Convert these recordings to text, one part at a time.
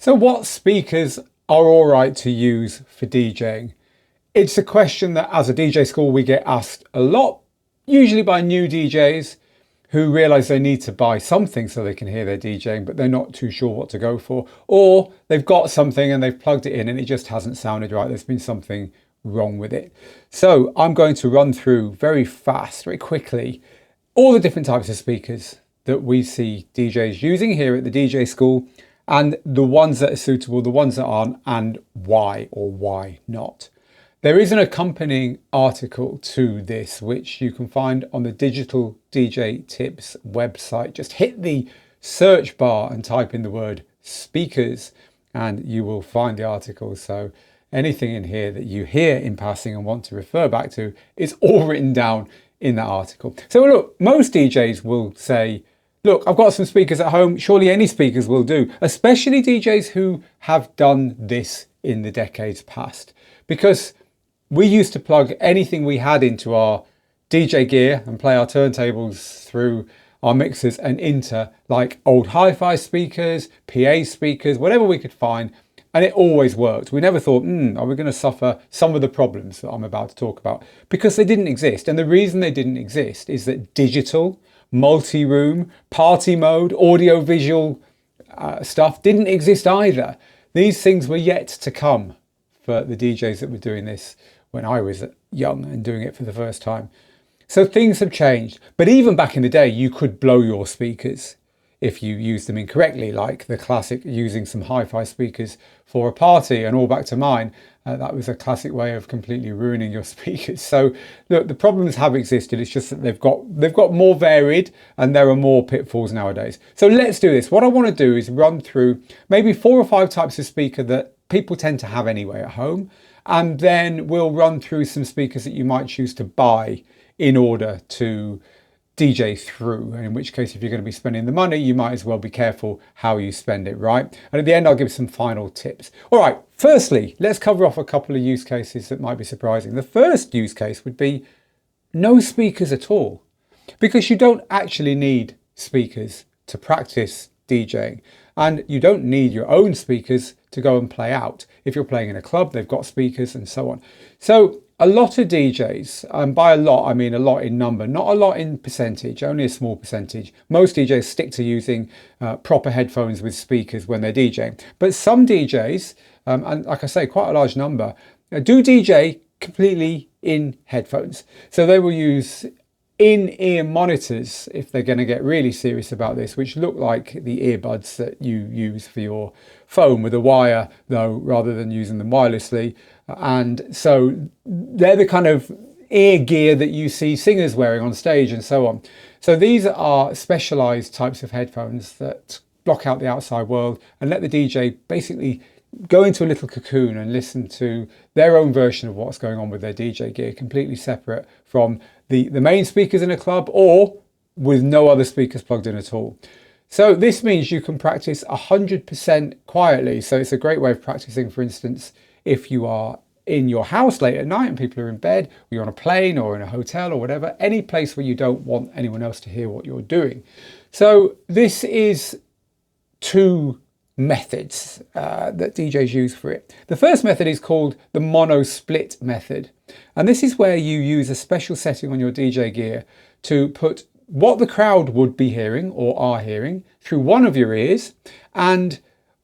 So what speakers are all right to use for DJing? It's a question that as a DJ school we get asked a lot, usually by new DJs who realise they need to buy something so they can hear their DJing, but they're not too sure what to go for. Or they've got something and they've plugged it in and it just hasn't sounded right. There's been something wrong with it. So I'm going to run through very fast, very quickly, all the different types of speakers that we see DJs using here at the DJ school, and the ones that are suitable, the ones that aren't, and why or why not. There is an accompanying article to this, which you can find on the Digital DJ Tips website. Just hit the search bar and type in the word speakers and you will find the article. So anything in here that you hear in passing and want to refer back to is all written down in that article. So look, most DJs will say, look, I've got some speakers at home. Surely any speakers will do, especially DJs who have done this in the decades past. Because we used to plug anything we had into our DJ gear and play our turntables through our mixers and into like old hi-fi speakers, PA speakers, whatever we could find. And it always worked. We never thought, are we going to suffer some of the problems that I'm about to talk about? Because they didn't exist. And the reason they didn't exist is that digital, multi-room, party mode, audio-visual stuff didn't exist either. These things were yet to come for the DJs that were doing this when I was young and doing it for the first time. So things have changed. But even back in the day, you could blow your speakers if you used them incorrectly, like the classic using some hi-fi speakers for a party and all back to mine. That was a classic way of completely ruining your speakers. So look, the problems have existed. It's just that they've got more varied and there are more pitfalls nowadays. So let's do this. What I want to do is run through maybe 4 or 5 types of speaker that people tend to have anyway at home. And then we'll run through some speakers that you might choose to buy in order to DJ through, and in which case if you're going to be spending the money you might as well be careful how you spend it, right? And at the end I'll give some final tips. All right, firstly, let's cover off a couple of use cases that might be surprising. The first use case would be no speakers at all, because you don't actually need speakers to practice DJing, and you don't need your own speakers to go and play out. If you're playing in a club, they've got speakers and so on. So a lot of DJs, and by a lot I mean a lot in number, not a lot in percentage, only a small percentage. Most DJs stick to using proper headphones with speakers when they're DJing. But some DJs, and like I say, quite a large number, do DJ completely in headphones. So they will use in-ear monitors if they're going to get really serious about this, which look like the earbuds that you use for your phone with a wire though, rather than using them wirelessly. And so they're the kind of ear gear that you see singers wearing on stage and so on. So these are specialized types of headphones that block out the outside world and let the DJ basically go into a little cocoon and listen to their own version of what's going on with their DJ gear, completely separate from the main speakers in a club or with no other speakers plugged in at all. So this means you can practice 100% quietly. So it's a great way of practicing, for instance, if you are in your house late at night and people are in bed, or you're on a plane or in a hotel or whatever, any place where you don't want anyone else to hear what you're doing. So this is 2 methods that DJs use for it. The first method is called the mono split method. And this is where you use a special setting on your DJ gear to put what the crowd would be hearing or are hearing through one of your ears and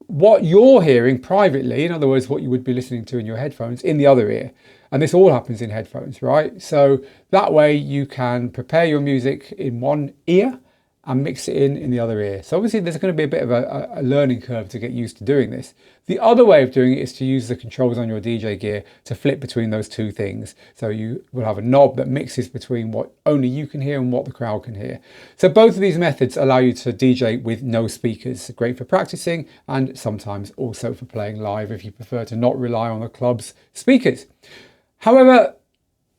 what you're hearing privately, in other words, what you would be listening to in your headphones, in the other ear. And this all happens in headphones, right? So that way you can prepare your music in one ear and mix it in the other ear. So obviously there's going to be a bit of a learning curve to get used to doing this. The other way of doing it is to use the controls on your DJ gear to flip between those 2 things. So you will have a knob that mixes between what only you can hear and what the crowd can hear. So both of these methods allow you to DJ with no speakers. Great for practicing and sometimes also for playing live if you prefer to not rely on the club's speakers. However,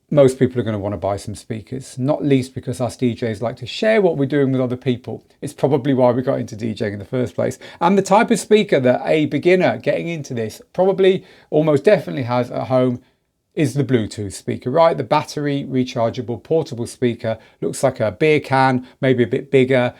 most people are going to want to buy some speakers, not least because us DJs like to share what we're doing with other people. It's probably why we got into DJing in the first place. And the type of speaker that a beginner getting into this probably almost definitely has at home is the Bluetooth speaker, right? The battery rechargeable portable speaker. Looks like a beer can, maybe a bit bigger,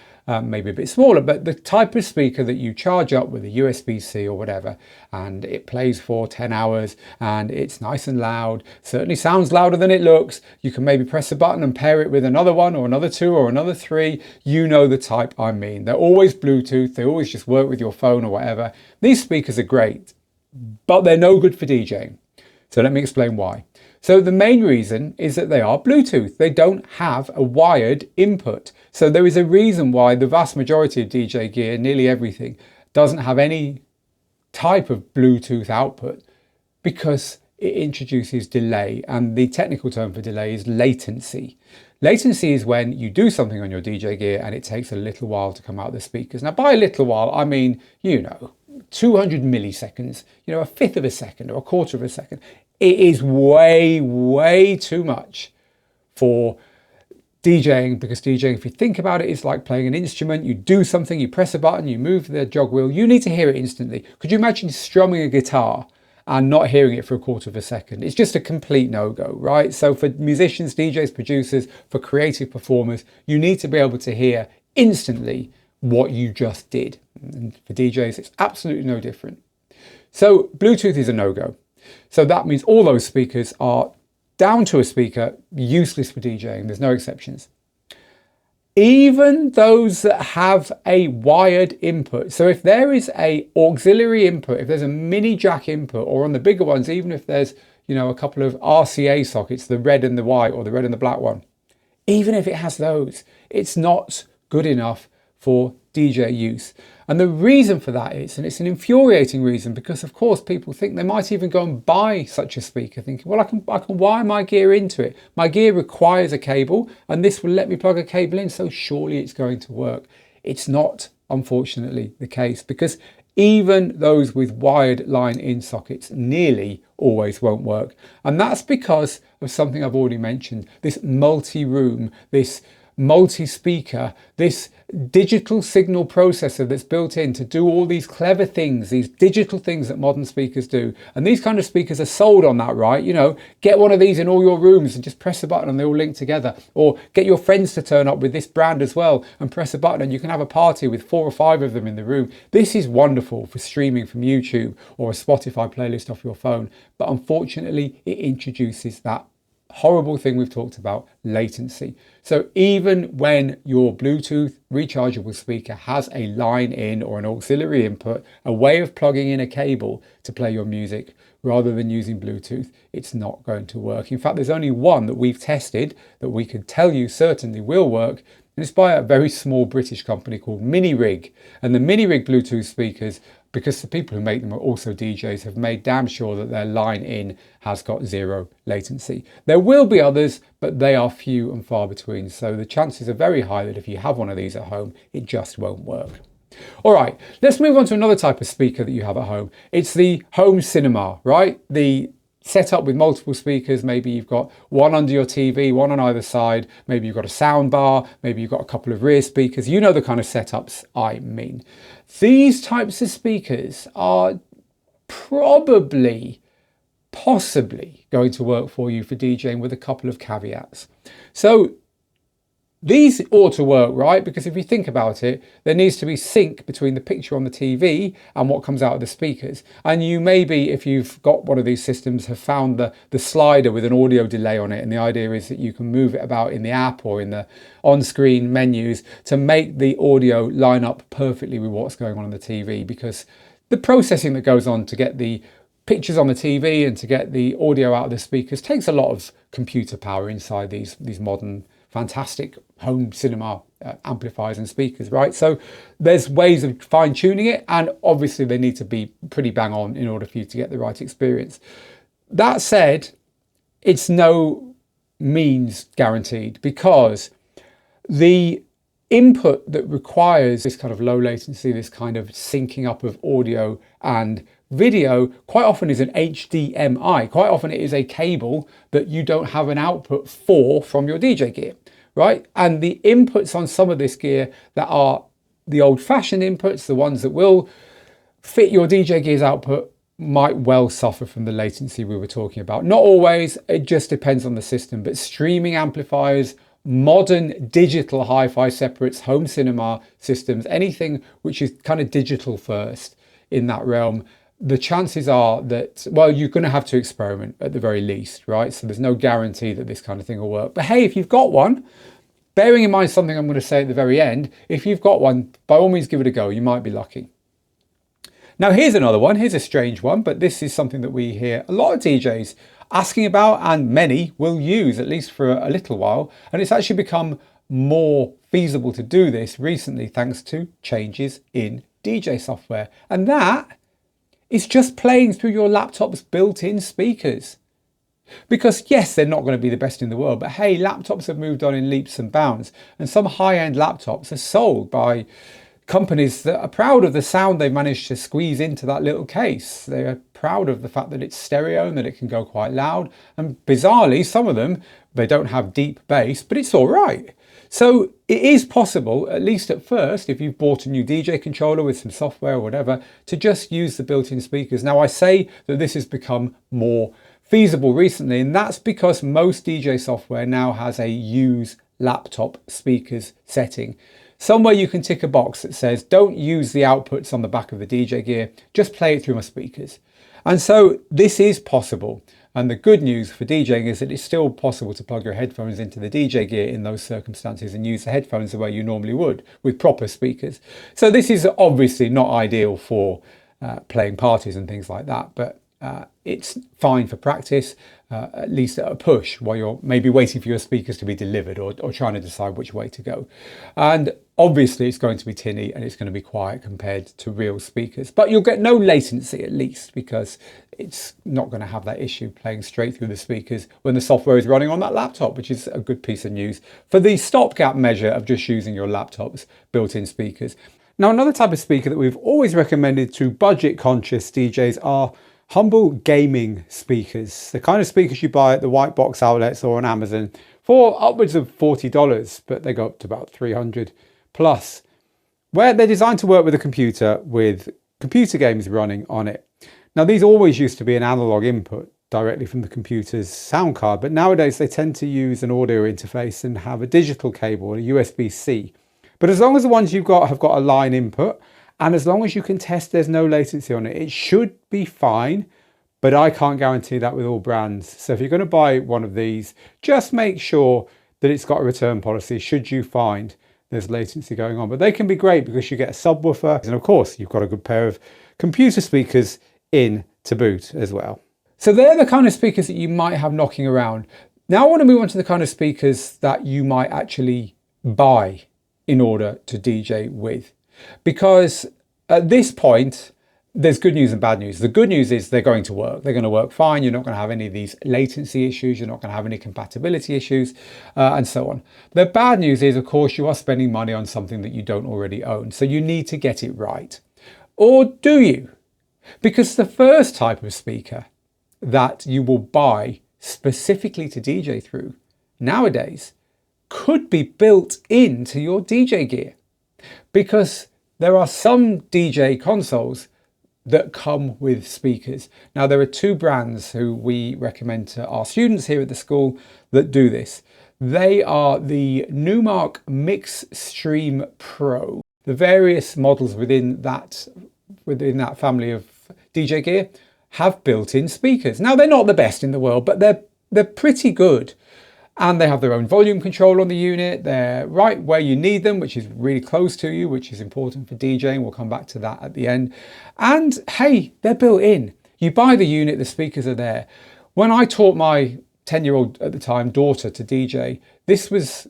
maybe a bit smaller, but the type of speaker that you charge up with a USB-C or whatever, and it plays for 10 hours and it's nice and loud, certainly sounds louder than it looks. You can maybe press a button and pair it with another one or another two or another three. You know the type I mean. They're always Bluetooth, they always just work with your phone or whatever. These speakers are great, but they're no good for DJing. So let me explain why. So the main reason is that they are Bluetooth. They don't have a wired input. So there is a reason why the vast majority of DJ gear, nearly everything, doesn't have any type of Bluetooth output, because it introduces delay, and the technical term for delay is latency. Latency is when you do something on your DJ gear and it takes a little while to come out of the speakers. Now, by a little while, I mean, 200 milliseconds, a fifth of a second or a quarter of a second. It is way, way too much for DJing, because DJing, if you think about it, is like playing an instrument. You do something, you press a button, you move the jog wheel, you need to hear it instantly. Could you imagine strumming a guitar and not hearing it for a quarter of a second? It's just a complete no-go, right? So for musicians, DJs, producers, for creative performers, you need to be able to hear instantly what you just did. And for DJs, it's absolutely no different. So Bluetooth is a no-go. So that means all those speakers are, down to a speaker, useless for DJing. There's no exceptions. Even those that have a wired input. So if there is a auxiliary input, if there's a mini jack input, or on the bigger ones, even if there's, a couple of RCA sockets, the red and the white or the red and the black one, even if it has those, it's not good enough for DJ use. And the reason for that is, and it's an infuriating reason, because of course people think they might even go and buy such a speaker thinking, well, I can wire my gear into it. My gear requires a cable and this will let me plug a cable in, so surely it's going to work. It's not, unfortunately, the case, because even those with wired line-in sockets nearly always won't work. And that's because of something I've already mentioned, this multi-room, this multi-speaker, this digital signal processor that's built in to do all these clever things, these digital things that modern speakers do. And these kind of speakers are sold on that, right? Get one of these in all your rooms and just press a button and they all link together. Or get your friends to turn up with this brand as well and press a button and you can have a party with 4 or 5 of them in the room. This is wonderful for streaming from YouTube or a Spotify playlist off your phone. But unfortunately, it introduces that horrible thing we've talked about, latency. So even when your Bluetooth rechargeable speaker has a line in or an auxiliary input, a way of plugging in a cable to play your music rather than using Bluetooth, it's not going to work. In fact, there's only one that we've tested that we can tell you certainly will work, and it's by a very small British company called Mini-Rig. And the Mini-Rig Bluetooth speakers, because the people who make them are also DJs, have made damn sure that their line in has got 0 latency. There will be others, but they are few and far between. So the chances are very high that if you have one of these at home, it just won't work. All right, let's move on to another type of speaker that you have at home. It's the home cinema, right? The setup with multiple speakers. Maybe you've got one under your TV, one on either side. Maybe you've got a sound bar. Maybe you've got a couple of rear speakers. You know the kind of setups I mean. These types of speakers are possibly going to work for you for DJing, with a couple of caveats. So these ought to work, right? Because if you think about it, there needs to be sync between the picture on the TV and what comes out of the speakers. And you maybe, if you've got one of these systems, have found the slider with an audio delay on it. And the idea is that you can move it about in the app or in the on-screen menus to make the audio line up perfectly with what's going on the TV. Because the processing that goes on to get the pictures on the TV and to get the audio out of the speakers takes a lot of computer power inside these modern fantastic home cinema amplifiers and speakers, right? So there's ways of fine-tuning it, and obviously they need to be pretty bang on in order for you to get the right experience. That said, it's no means guaranteed, because the input that requires this kind of low latency, this kind of syncing up of audio and video, quite often is an HDMI. Quite often it is a cable that you don't have an output for from your DJ gear, right? And the inputs on some of this gear that are the old-fashioned inputs, the ones that will fit your DJ gear's output, might well suffer from the latency we were talking about. Not always, it just depends on the system, but streaming amplifiers, modern digital hi-fi separates, home cinema systems, anything which is kind of digital first in that realm, the chances are that, well, you're going to have to experiment at the very least, right? So there's no guarantee that this kind of thing will work. But hey, if you've got one, bearing in mind something I'm going to say at the very end, if you've got one, by all means give it a go, you might be lucky. Now here's another one, here's a strange one, but this is something that we hear a lot of DJs asking about, and many will use, at least for a little while. And it's actually become more feasible to do this recently thanks to changes in DJ software. And that is just playing through your laptop's built-in speakers. Because yes, they're not going to be the best in the world, but hey, laptops have moved on in leaps and bounds. And some high-end laptops are sold by companies that are proud of the sound they've managed to squeeze into that little case. They are proud of the fact that it's stereo and that it can go quite loud. And bizarrely, some of them, they don't have deep bass, but it's all right. So it is possible, at least at first, if you've bought a new DJ controller with some software or whatever, to just use the built-in speakers. Now, I say that this has become more feasible recently, and that's because most DJ software now has a use laptop speakers setting. Somewhere you can tick a box that says, don't use the outputs on the back of the DJ gear, just play it through my speakers. And so this is possible. And the good news for DJing is that it's still possible to plug your headphones into the DJ gear in those circumstances and use the headphones the way you normally would with proper speakers. So this is obviously not ideal for playing parties and things like that, but it's fine for practice, at least at a push, while you're maybe waiting for your speakers to be delivered or trying to decide which way to go. And obviously it's going to be tinny and it's going to be quiet compared to real speakers, but you'll get no latency at least, because it's not going to have that issue playing straight through the speakers when the software is running on that laptop, which is a good piece of news for the stopgap measure of just using your laptop's built-in speakers. Now, another type of speaker that we've always recommended to budget-conscious DJs are humble gaming speakers, the kind of speakers you buy at the white box outlets or on Amazon for upwards of $40, but they go up to about 300 plus, where they're designed to work with a computer with computer games running on it. Now, these always used to be an analog input directly from the computer's sound card, but nowadays they tend to use an audio interface and have a digital cable, a USB-C. But as long as the ones you've got have got a line input, and as long as you can test there's no latency on it, it should be fine. But I can't guarantee that with all brands. So if you're going to buy one of these, just make sure that it's got a return policy should you find there's latency going on. But they can be great because you get a subwoofer, and of course you've got a good pair of computer speakers in to boot as well. So they're the kind of speakers that you might have knocking around. Now I want to move on to the kind of speakers that you might actually buy in order to DJ with. Because at this point, there's good news and bad news. The good news is they're going to work. They're going to work fine. You're not going to have any of these latency issues. You're not going to have any compatibility issues and so on. The bad news is, of course, you are spending money on something that you don't already own. So you need to get it right. Or do you? Because the first type of speaker that you will buy specifically to DJ through nowadays could be built into your DJ gear. Because there are some DJ consoles that come with speakers. Now, there are two brands who we recommend to our students here at the school that do this. They are the Numark Mix Stream Pro. The various models within that family of DJ gear have built-in speakers. Now, they're not the best in the world, but they're pretty good. And they have their own volume control on the unit. They're right where you need them, which is really close to you, which is important for DJing. We'll come back to that at the end. And hey, they're built in. You buy the unit, the speakers are there. When I taught my 10-year-old at the time daughter to DJ, this was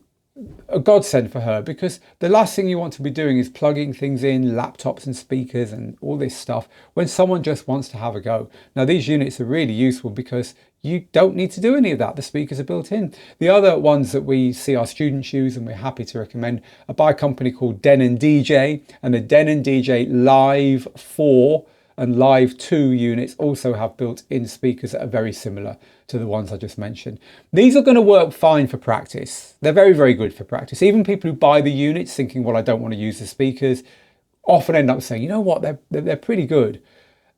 a godsend for her, because the last thing you want to be doing is plugging things in, laptops and speakers and all this stuff, when someone just wants to have a go. Now, these units are really useful because you don't need to do any of that. The speakers are built in. The other ones that we see our students use and we're happy to recommend are by a company called Denon DJ, and the Denon DJ Live 4 and Live 2 units also have built-in speakers that are very similar to the ones I just mentioned. These are going to work fine for practice. They're very, very good for practice. Even people who buy the units thinking, well, I don't want to use the speakers, often end up saying, you know what, they're pretty good.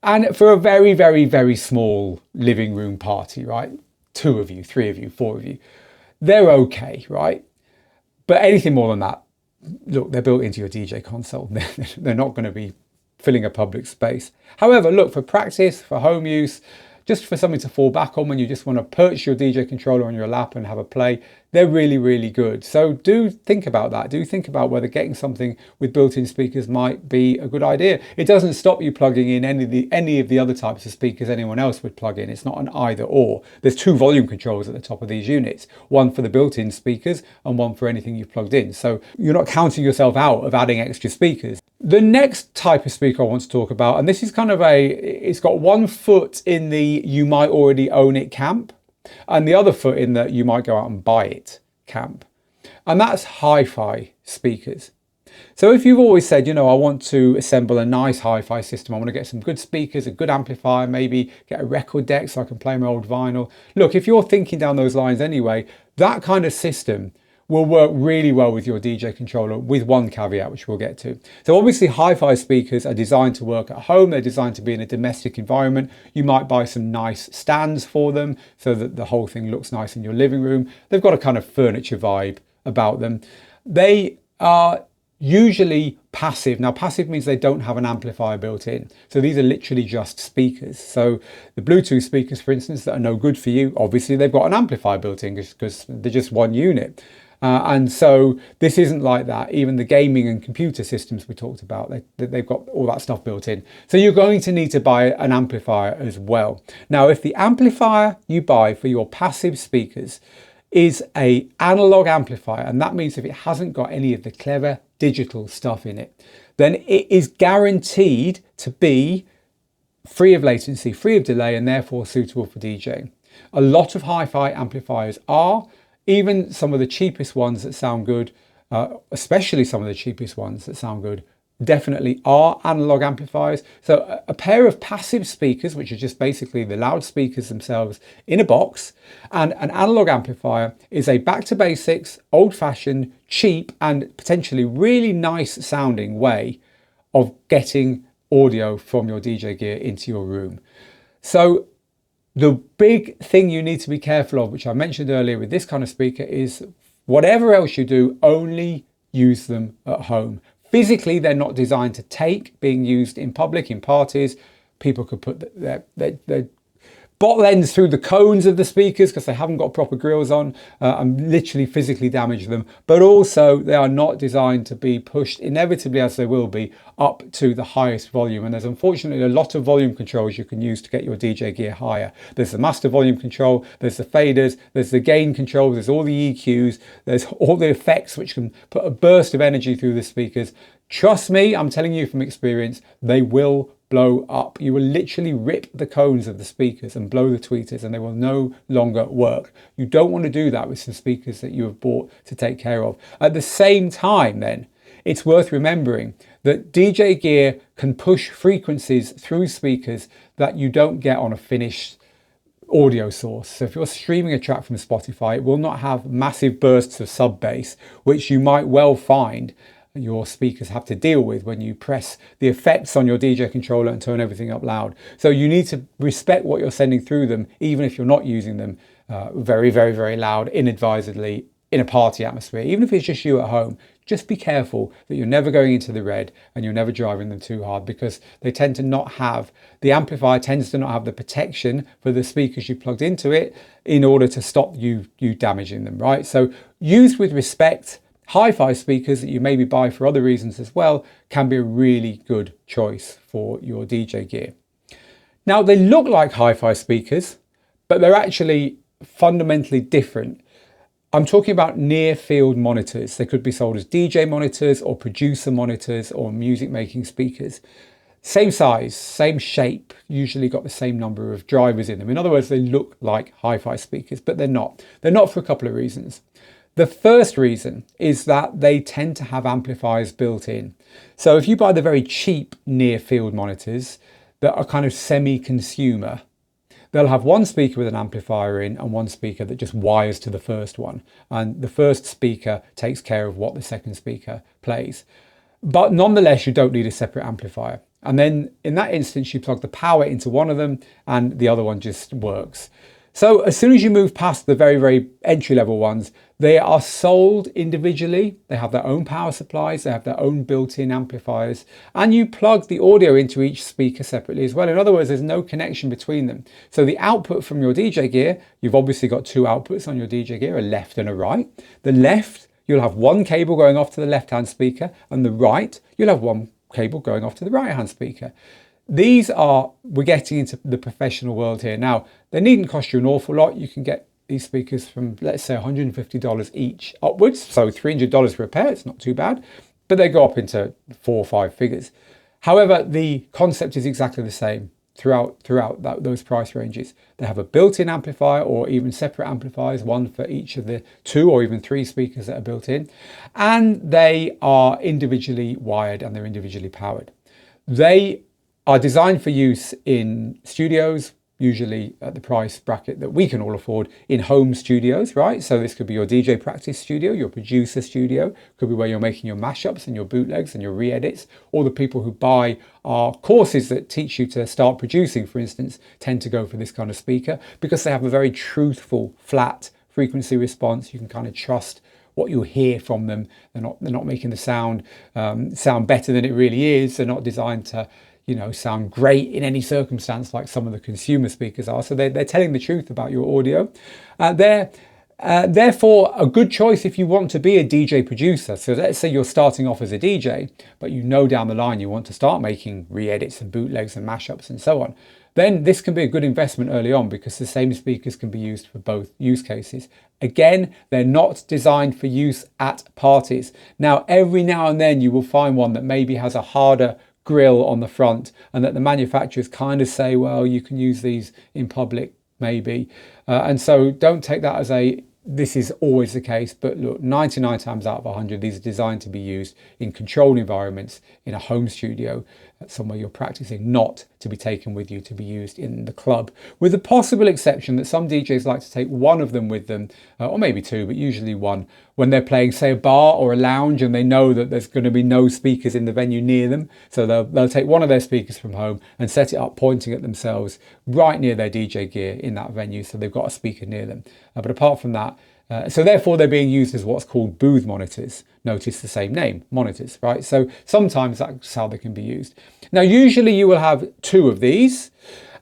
And for a very, very, very small living room party, right? 2 of you, 3 of you, 4 of you, they're okay, right? But anything more than that, look, they're built into your DJ console. They're not going to be filling a public space. However, look, for practice, for home use, just for something to fall back on when you just want to perch your DJ controller on your lap and have a play, they're really, really good. So do think about that. Do think about whether getting something with built-in speakers might be a good idea. It doesn't stop you plugging in any of the other types of speakers anyone else would plug in. It's not an either or. There's 2 volume controls at the top of these units, one for the built-in speakers and one for anything you've plugged in. So you're not counting yourself out of adding extra speakers. The next type of speaker I want to talk about, and this is kind of it's got one foot in the you might already own it camp, and the other foot in that you might go out and buy it camp. And that's hi-fi speakers. So if you've always said, you know, I want to assemble a nice hi-fi system, I want to get some good speakers, a good amplifier, maybe get a record deck so I can play my old vinyl. Look, if you're thinking down those lines anyway, that kind of system will work really well with your DJ controller, with one caveat, which we'll get to. So obviously hi-fi speakers are designed to work at home. They're designed to be in a domestic environment. You might buy some nice stands for them so that the whole thing looks nice in your living room. They've got a kind of furniture vibe about them. They are usually passive. Now, passive means they don't have an amplifier built in. So these are literally just speakers. So the Bluetooth speakers, for instance, that are no good for you, obviously they've got an amplifier built in because they're just one unit. And so this isn't like that. Even the gaming and computer systems we talked about, they've got all that stuff built in. So you're going to need to buy an amplifier as well. Now, if the amplifier you buy for your passive speakers is an analog amplifier, and that means if it hasn't got any of the clever digital stuff in it, then it is guaranteed to be free of latency, free of delay, and therefore suitable for DJing. A lot of hi-fi amplifiers are. Even some of the cheapest ones that sound good, especially some of the cheapest ones that sound good, definitely are analog amplifiers. So a pair of passive speakers, which are just basically the loudspeakers themselves in a box, and an analog amplifier is a back to basics, old-fashioned, cheap, and potentially really nice sounding way of getting audio from your DJ gear into your room. So the big thing you need to be careful of, which I mentioned earlier with this kind of speaker, is whatever else you do, only use them at home. Physically, they're not designed to take being used in public, in parties. People could put their bottle ends through the cones of the speakers because they haven't got proper grills on and literally physically damage them. But also they are not designed to be pushed, inevitably as they will be, up to the highest volume. And there's unfortunately a lot of volume controls you can use to get your DJ gear higher. There's the master volume control, there's the faders, there's the gain controls, there's all the EQs, there's all the effects which can put a burst of energy through the speakers. Trust me, I'm telling you from experience, they will blow up. You will literally rip the cones of the speakers and blow the tweeters and they will no longer work. You don't want to do that with some speakers that you have bought to take care of. At the same time then, it's worth remembering that DJ gear can push frequencies through speakers that you don't get on a finished audio source. So if you're streaming a track from Spotify, it will not have massive bursts of sub bass, which you might well find your speakers have to deal with when you press the effects on your DJ controller and turn everything up loud. So you need to respect what you're sending through them, even if you're not using them very, very, very loud, inadvisedly in a party atmosphere. Even if it's just you at home, just be careful that you're never going into the red and you're never driving them too hard, because they tend to not have, the amplifier tends to not have the protection for the speakers you plugged into it in order to stop you damaging them, right? So used with respect, hi-fi speakers that you maybe buy for other reasons as well can be a really good choice for your DJ gear. Now, they look like hi-fi speakers, but they're actually fundamentally different. I'm talking about near-field monitors. They could be sold as DJ monitors or producer monitors or music-making speakers. Same size, same shape, usually got the same number of drivers in them. In other words, they look like hi-fi speakers, but they're not. They're not for a couple of reasons. The first reason is that they tend to have amplifiers built in. So if you buy the very cheap near-field monitors that are kind of semi-consumer, they'll have one speaker with an amplifier in and one speaker that just wires to the first one. And the first speaker takes care of what the second speaker plays. But nonetheless, you don't need a separate amplifier. And then in that instance, you plug the power into one of them and the other one just works. So as soon as you move past the very, very entry level ones, they are sold individually. They have their own power supplies, they have their own built-in amplifiers, and you plug the audio into each speaker separately as well. In other words, there's no connection between them. So the output from your DJ gear, you've obviously got two outputs on your DJ gear, a left and a right. The left, you'll have one cable going off to the left-hand speaker, and the right, you'll have one cable going off to the right-hand speaker. These are, we're getting into the professional world here. Now, they needn't cost you an awful lot. You can get these speakers from, let's say, $150 each upwards. So $300 for a pair, it's not too bad, but they go up into 4 or 5 figures. However, the concept is exactly the same throughout those price ranges. They have a built-in amplifier or even separate amplifiers, one for each of the 2 or even 3 speakers that are built in. And they are individually wired and they're individually powered. They are designed for use in studios, usually at the price bracket that we can all afford, in home studios, right? So this could be your DJ practice studio, your producer studio, could be where you're making your mashups and your bootlegs and your re-edits. All the people who buy our courses that teach you to start producing, for instance, tend to go for this kind of speaker because they have a very truthful, flat frequency response. You can kind of trust what you hear from them. They're not making the sound better than it really is. They're not designed to sound great in any circumstance like some of the consumer speakers are. So they're telling the truth about your audio. They're therefore a good choice if you want to be a DJ producer. So let's say you're starting off as a DJ, but down the line you want to start making re-edits and bootlegs and mashups and so on. Then this can be a good investment early on because the same speakers can be used for both use cases. Again, they're not designed for use at parties. Now, every now and then you will find one that maybe has a harder grill on the front and that the manufacturers kind of say, well, you can use these in public maybe, and so don't take that as this is always the case. But look, 99 times out of 100 these are designed to be used in controlled environments, in a home studio, somewhere you're practicing, not to be taken with you to be used in the club, with the possible exception that some DJs like to take one of them with them, or maybe 2, but usually 1, when they're playing, say, a bar or a lounge and they know that there's going to be no speakers in the venue near them. So they'll take one of their speakers from home and set it up pointing at themselves right near their DJ gear in that venue, so they've got a speaker near them. But apart from that, so therefore they're being used as what's called booth monitors. Notice the same name, monitors, right? So sometimes that's how they can be used. Now, usually you will have 2 of these,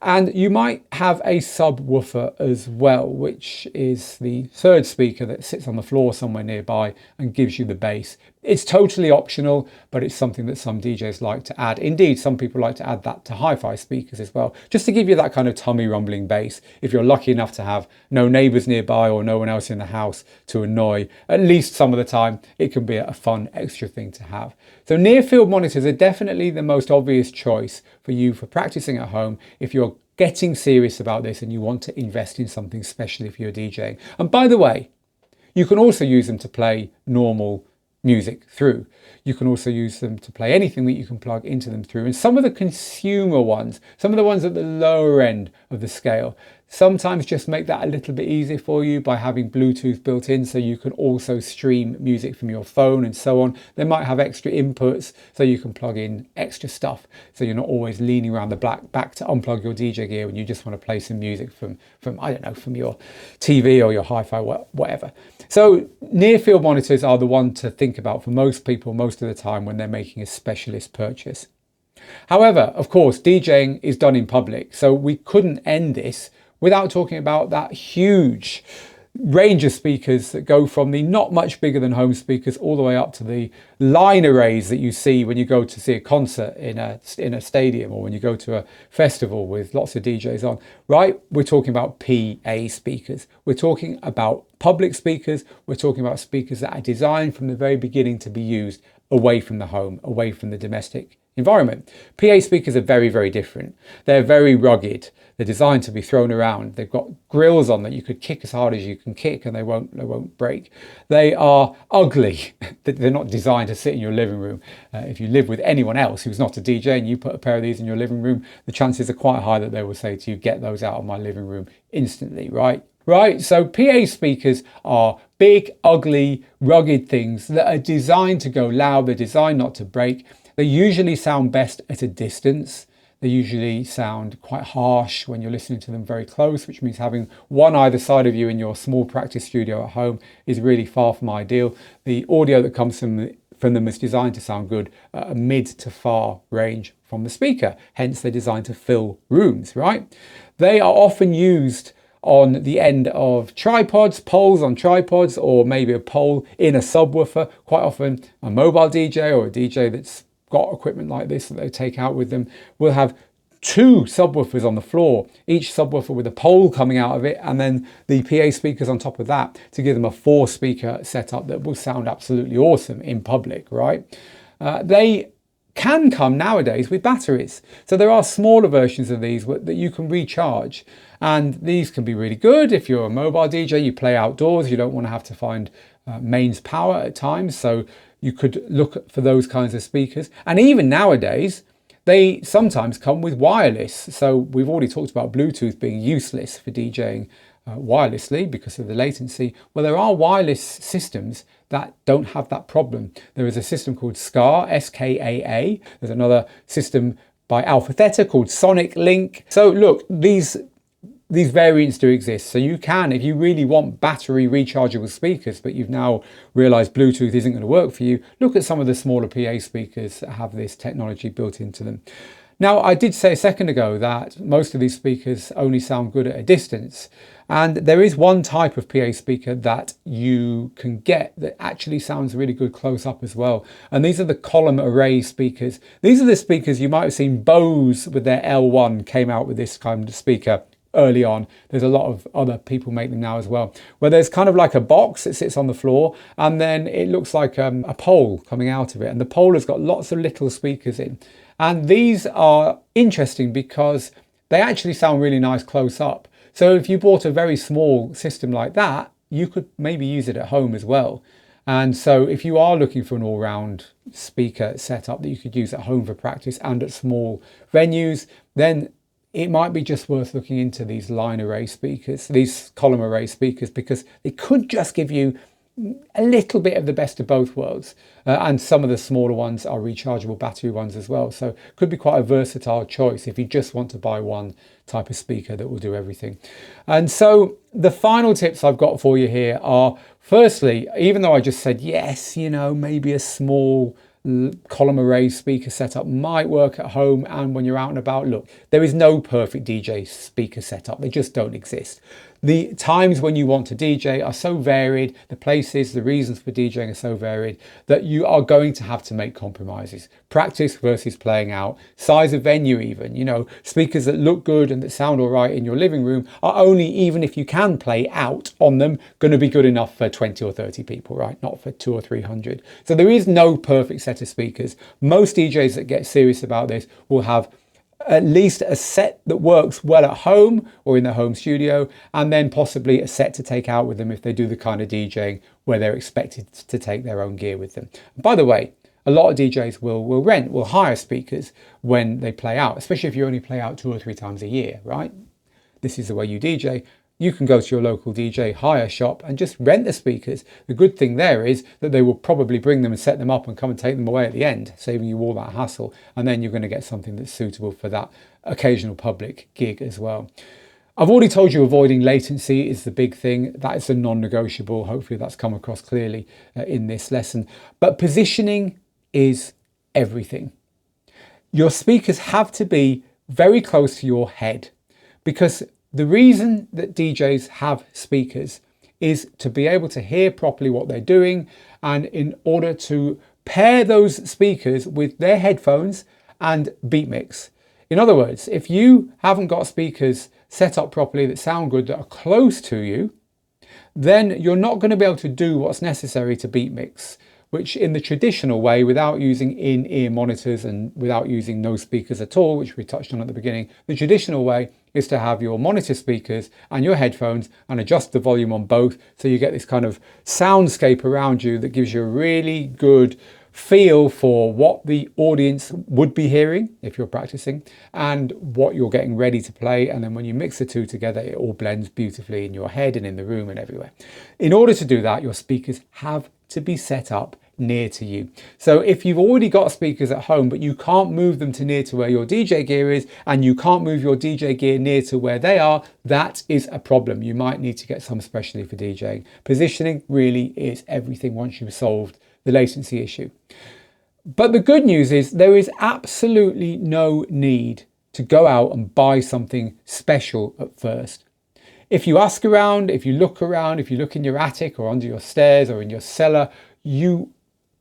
and you might have a subwoofer as well, which is the 3rd speaker that sits on the floor somewhere nearby and gives you the bass. It's totally optional, but it's something that some DJs like to add. Indeed, some people like to add that to hi-fi speakers as well, just to give you that kind of tummy rumbling bass. If you're lucky enough to have no neighbors nearby or no one else in the house to annoy, at least some of the time, it can be a fun extra thing to have. So Nearfield monitors are definitely the most obvious choice for you for practicing at home if you're getting serious about this and you want to invest in something special if you're DJing. And by the way, you can also use them to play normal music through. You can also use them to play anything that you can plug into them through. And some of the consumer ones, some of the ones at the lower end of the scale, sometimes just make that a little bit easier for you by having Bluetooth built in, so you can also stream music from your phone and so on. They might have extra inputs so you can plug in extra stuff, so you're not always leaning around the back to unplug your DJ gear when you just want to play some music from I don't know, from your TV or your hi-fi, whatever. So Nearfield monitors are the one to think about for most people most of the time when they're making a specialist purchase. However, of course, DJing is done in public, so we couldn't end this without talking about that huge range of speakers that go from the not much bigger than home speakers all the way up to the line arrays that you see when you go to see a concert in a stadium, or when you go to a festival with lots of DJs on, right? We're talking about PA speakers. We're talking about public speakers. We're talking about speakers that are designed from the very beginning to be used away from the home, away from the domestic environment. PA speakers are very, very different. They're very rugged. They're designed to be thrown around. They've got grills on that you could kick as hard as you can kick and they won't break. They are ugly. They're not designed to sit in your living room. If you live with anyone else who's not a DJ and you put a pair of these in your living room, the chances are quite high that they will say to you, get those out of my living room instantly, right? Right, so PA speakers are big, ugly, rugged things that are designed to go loud. They're designed not to break. They usually sound best at a distance. They usually sound quite harsh when you're listening to them very close, which means having one either side of you in your small practice studio at home is really far from ideal. The audio that comes from them is designed to sound good at a mid to far range from the speaker. Hence, they're designed to fill rooms, right? They are often used on the end of tripods, poles on tripods, or maybe a pole in a subwoofer. Quite often a mobile DJ or a DJ that's got equipment like this that they take out with them will have two subwoofers on the floor, each subwoofer with a pole coming out of it, and then the PA speakers on top of that to give them a 4-speaker setup that will sound absolutely awesome in public, right? They can come nowadays with batteries. So there are smaller versions of these that you can recharge. And these can be really good if you're a mobile DJ, you play outdoors, you don't want to have to find mains power at times. So you could look for those kinds of speakers. And even nowadays, they sometimes come with wireless. So we've already talked about Bluetooth being useless for DJing wirelessly because of the latency. Well, there are wireless systems that don't have that problem. There is a system called SKA, S-K-A-A. There's another system by Alpha Theta called Sonic Link. So look, these variants do exist. So you can, if you really want battery rechargeable speakers, but you've now realized Bluetooth isn't going to work for you, look at some of the smaller PA speakers that have this technology built into them. Now, I did say a second ago that most of these speakers only sound good at a distance. And there is one type of PA speaker that you can get that actually sounds really good close up as well. And these are the column array speakers. These are the speakers you might have seen Bose with their L1 came out with this kind of speaker early on. There's a lot of other people make them now as well, where there's kind of like a box that sits on the floor and then it looks like a pole coming out of it. And the pole has got lots of little speakers in. And these are interesting because they actually sound really nice close up. So if you bought a very small system like that, you could maybe use it at home as well. And so if you are looking for an all-round speaker setup that you could use at home for practice and at small venues, then it might be just worth looking into these line array speakers, these column array speakers, because they could just give you a little bit of the best of both worlds. And some of the smaller ones are rechargeable battery ones as well. So it could be quite a versatile choice if you just want to buy one type of speaker that will do everything. And so the final tips I've got for you here are, firstly, even though I just said, yes, you know, maybe a small column array speaker setup might work at home and when you're out and about, look, there is no perfect DJ speaker setup. They just don't exist. The times when you want to DJ are so varied, the places, the reasons for DJing are so varied that you are going to have to make compromises. Practice versus playing out, size of venue even, you know, speakers that look good and that sound all right in your living room are only, even if you can play out on them, going to be good enough for 20 or 30 people, right? Not for 200 or 300. So there is no perfect set of speakers. Most DJs that get serious about this will have at least a set that works well at home or in their home studio, and then possibly a set to take out with them if they do the kind of DJing where they're expected to take their own gear with them. By the way, a lot of DJs will hire speakers when they play out, especially if you only play out 2 or 3 times a year, right? This is the way you DJ. You can go to your local DJ hire shop and just rent the speakers. The good thing there is that they will probably bring them and set them up and come and take them away at the end, saving you all that hassle. And then you're going to get something that's suitable for that occasional public gig as well. I've already told you avoiding latency is the big thing. That is a non-negotiable. Hopefully that's come across clearly in this lesson. But positioning is everything. Your speakers have to be very close to your head, because the reason that DJs have speakers is to be able to hear properly what they're doing, and in order to pair those speakers with their headphones and beat mix. In other words, if you haven't got speakers set up properly that sound good, that are close to you, then you're not going to be able to do what's necessary to beat mix, which in the traditional way, without using in-ear monitors and without using no speakers at all, which we touched on at the beginning, the traditional way is to have your monitor speakers and your headphones and adjust the volume on both, so you get this kind of soundscape around you that gives you a really good feel for what the audience would be hearing if you're practicing and what you're getting ready to play. And then when you mix the two together, it all blends beautifully in your head and in the room and everywhere. In order to do that, your speakers have to be set up near to you. So if you've already got speakers at home, but you can't move them to near to where your DJ gear is, and you can't move your DJ gear near to where they are, that is a problem. You might need to get some specially for DJing. Positioning really is everything once you've solved the latency issue. But the good news is there is absolutely no need to go out and buy something special at first. If you ask around, if you look around, if you look in your attic or under your stairs or in your cellar, you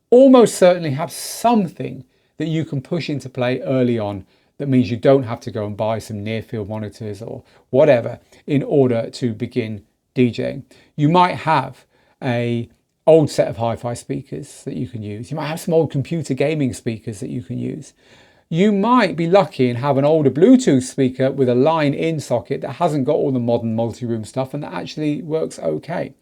almost certainly have something that you can push into play early on. That means you don't have to go and buy some Nearfield monitors or whatever in order to begin DJing. You might have an old set of hi-fi speakers that you can use. You might have some old computer gaming speakers that you can use. You might be lucky and have an older Bluetooth speaker with a line-in socket that hasn't got all the modern multi-room stuff and that actually works okay.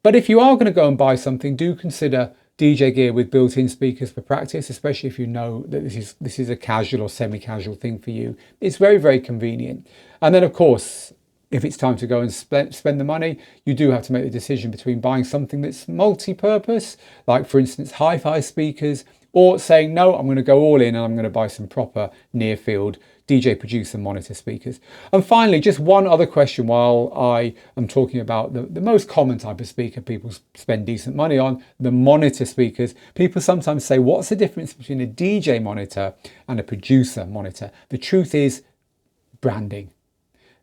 But if you are going to go and buy something, do consider DJ gear with built-in speakers for practice, especially if you know that this is a casual or semi-casual thing for you. It's very, very convenient. And then, of course, if it's time to go and spend the money, you do have to make the decision between buying something that's multi-purpose, like for instance hi-fi speakers, or saying, no, I'm going to go all in and I'm going to buy some proper Nearfield DJ producer monitor speakers. And finally, just one other question while I am talking about the most common type of speaker people spend decent money on, the monitor speakers. People sometimes say, what's the difference between a DJ monitor and a producer monitor? The truth is branding.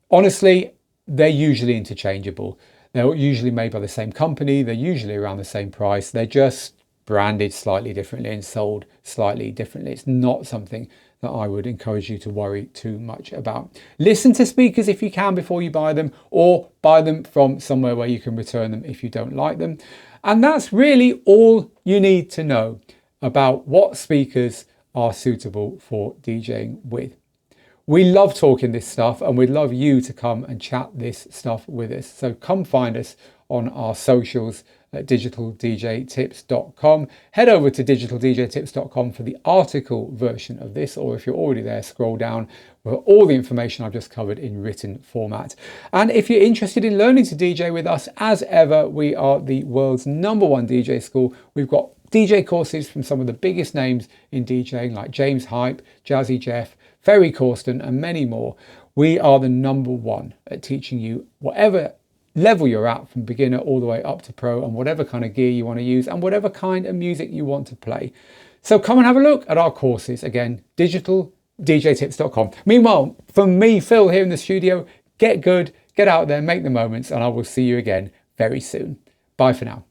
Honestly, they're usually interchangeable. They're usually made by the same company. They're usually around the same price. They're just branded slightly differently and sold slightly differently. It's not something that I would encourage you to worry too much about. Listen to speakers if you can before you buy them, or buy them from somewhere where you can return them if you don't like them. And that's really all you need to know about what speakers are suitable for DJing with. We love talking this stuff and we'd love you to come and chat this stuff with us. So come find us on our socials at digitaldjtips.com. Head over to digitaldjtips.com for the article version of this, or if you're already there, scroll down for all the information I've just covered in written format. And if you're interested in learning to DJ with us, as ever, we are the world's #1 DJ school. We've got DJ courses from some of the biggest names in DJing like James Hype, Jazzy Jeff, Ferry Corsten and many more. We are the #1 at teaching you whatever level you're at, from beginner all the way up to pro, and whatever kind of gear you want to use and whatever kind of music you want to play. So come and have a look at our courses. Again, digitaldjtips.com. Meanwhile, from me, Phil, here in the studio, get good, get out there, make the moments, and I will see you again very soon. Bye for now.